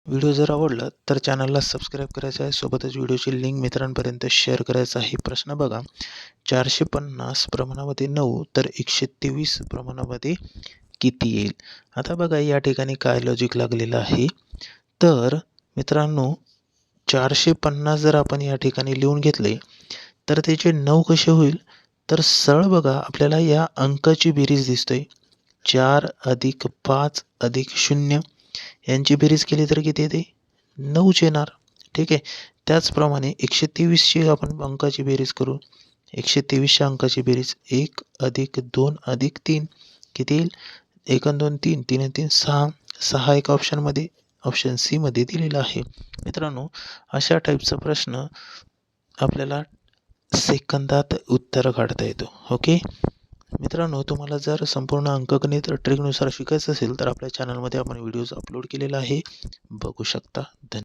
Video जर आवडला तर चॅनलला सबस्क्राईब करायचं आहे, सोबतच व्हिडिओची लिंक मित्रांपर्यंत शेअर करायचं आहे. प्रश्न बघा, 450 प्रमाणामध्ये 9 तर 123 प्रमाणामध्ये किती येईल? आता बघा या ठिकाणी काय लॉजिक लागलेलं आहे. तर मित्रांनो 450 जर आपण या ठिकाणी लिहून घेतले तर त्याचे 9 कसे होईल? तर सरळ बघा आपल्याला या अंकाची बेरीज दिसते. 4 अधिक 5 अधिक 0 यांची बेरीज केली तर किती येते? 9च येणार. ठीक आहे. त्याचप्रमाणे 123ची आपण अंकाची बेरीज करू. 123च्या अंकाची बेरीज 1 अधिक 2 अधिक 3 किती येईल? 1 आणि 2 3, 3 आणि 3 6. 6 एका ऑप्शनमध्ये ऑप्शन सी मध्ये दिलेला आहे. मित्रांनो अशा टाईपचा प्रश्न आपल्याला सेकंदात उत्तर काढता येतो. ओके. मित्रांनो तुम्हाला जर संपूर्ण अंकगणित ट्रिकनुसार शिकायचं असेल तर आपल्या चॅनलमध्ये आपण व्हिडिओज अपलोड केलेला आहे, बघू शकता. धन्यवाद.